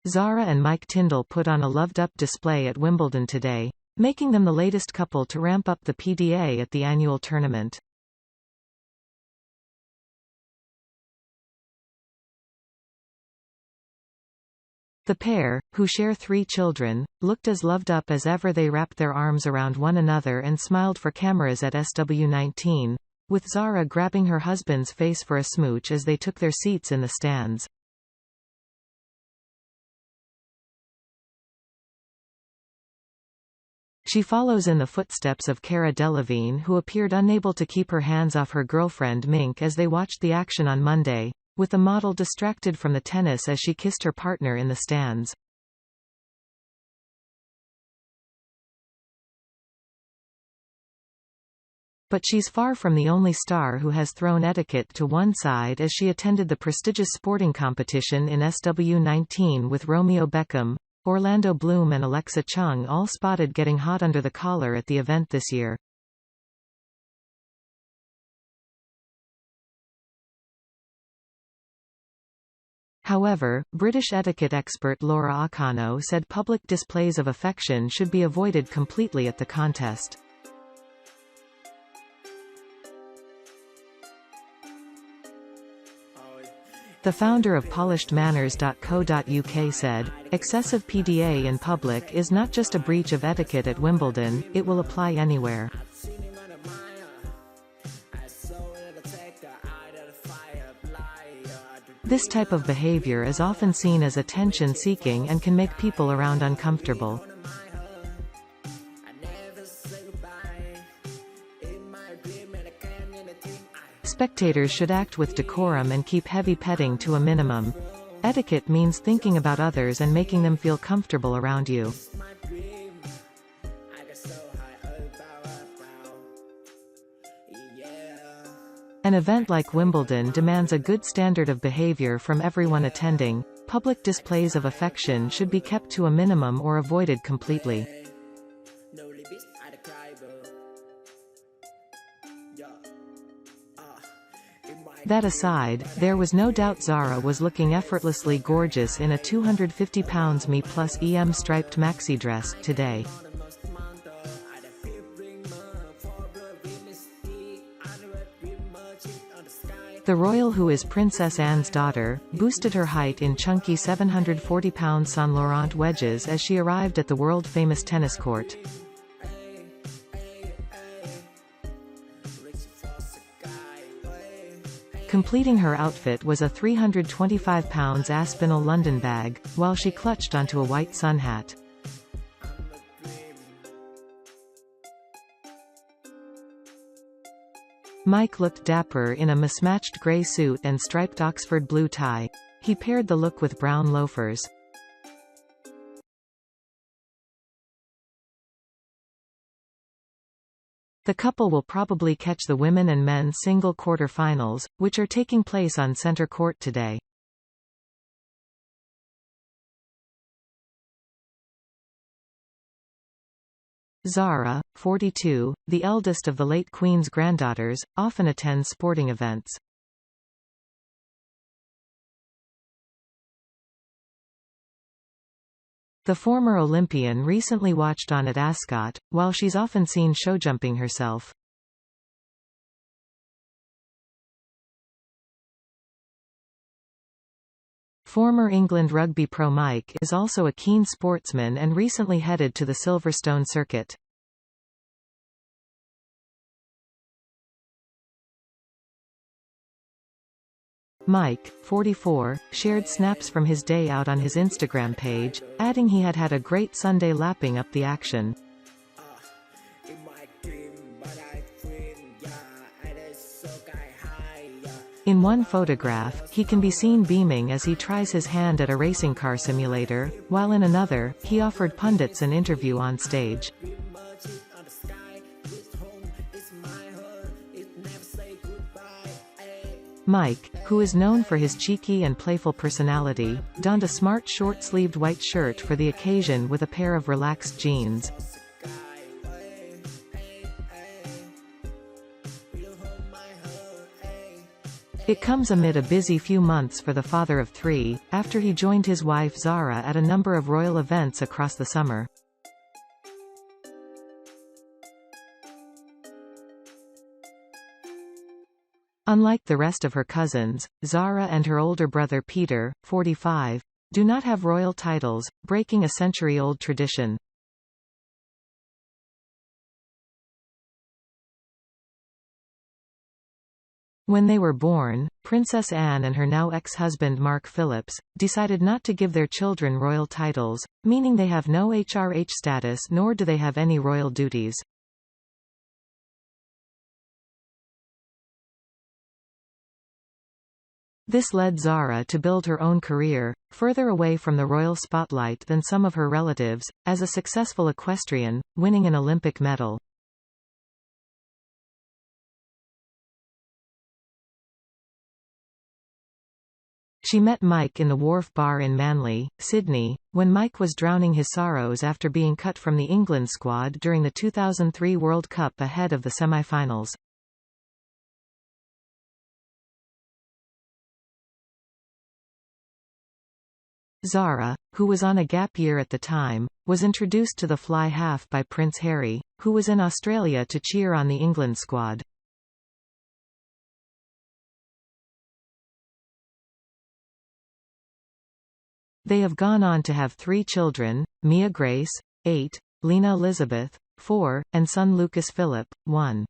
Zara and Mike Tindall put on a loved-up display at Wimbledon today, making them the latest couple to ramp up the PDA at the annual tournament. The pair, who share 3 children, looked as loved up as ever. They wrapped their arms around one another and smiled for cameras at SW19, with Zara grabbing her husband's face for a smooch as they took their seats in the stands. She follows in the footsteps of Cara Delevingne, who appeared unable to keep her hands off her girlfriend Mink as they watched the action on Monday, with the model distracted from the tennis as she kissed her partner in the stands. But she's far from the only star who has thrown etiquette to one side as she attended the prestigious sporting competition in SW19 with Romeo Beckham, Orlando Bloom and Alexa Chung all spotted getting hot under the collar at the event this year. However, British etiquette expert Laura Akano said public displays of affection should be avoided completely at the contest. The founder of polishedmanners.co.uk said, "Excessive PDA in public is not just a breach of etiquette at Wimbledon, it will apply anywhere." This type of behavior is often seen as attention-seeking and can make people around uncomfortable. Spectators should act with decorum and keep heavy petting to a minimum. Etiquette means thinking about others and making them feel comfortable around you. An event like Wimbledon demands a good standard of behavior from everyone attending. Public displays of affection should be kept to a minimum or avoided completely. That aside, there was no doubt Zara was looking effortlessly gorgeous in a £250 Me Plus EM striped maxi dress today. The royal, who is Princess Anne's daughter, boosted her height in chunky £740 Saint Laurent wedges as she arrived at the world-famous tennis court. Completing her outfit was a £325 Aspinall London bag, while she clutched onto a white sun hat. Mike looked dapper in a mismatched grey suit and striped Oxford blue tie. He paired the look with brown loafers. The couple will probably catch the women and men's single quarter-finals, which are taking place on centre court today. Zara, 42, the eldest of the late Queen's granddaughters, often attends sporting events. The former Olympian recently watched on at Ascot, while she's often seen showjumping herself. Former England rugby pro Mike is also a keen sportsman and recently headed to the Silverstone circuit. Mike, 44, shared snaps from his day out on his Instagram page, adding he had had a great Sunday lapping up the action. In one photograph, he can be seen beaming as he tries his hand at a racing car simulator, while in another, he offered pundits an interview on stage. Mike, who is known for his cheeky and playful personality, donned a smart short-sleeved white shirt for the occasion with a pair of relaxed jeans. It comes amid a busy few months for the father of three, after he joined his wife Zara at a number of royal events across the summer. Unlike the rest of her cousins, Zara and her older brother Peter, 45, do not have royal titles, breaking a century-old tradition. When they were born, Princess Anne and her now ex-husband Mark Phillips, decided not to give their children royal titles, meaning they have no HRH status nor do they have any royal duties. This led Zara to build her own career, further away from the royal spotlight than some of her relatives, as a successful equestrian, winning an Olympic medal. She met Mike in the Wharf Bar in Manly, Sydney, when Mike was drowning his sorrows after being cut from the England squad during the 2003 World Cup ahead of the semi-finals. Zara, who was on a gap year at the time, was introduced to the fly half by Prince Harry, who was in Australia to cheer on the England squad. They have gone on to have 3 children, Mia Grace, 8, Lena Elizabeth, 4, and son Lucas Philip, 1.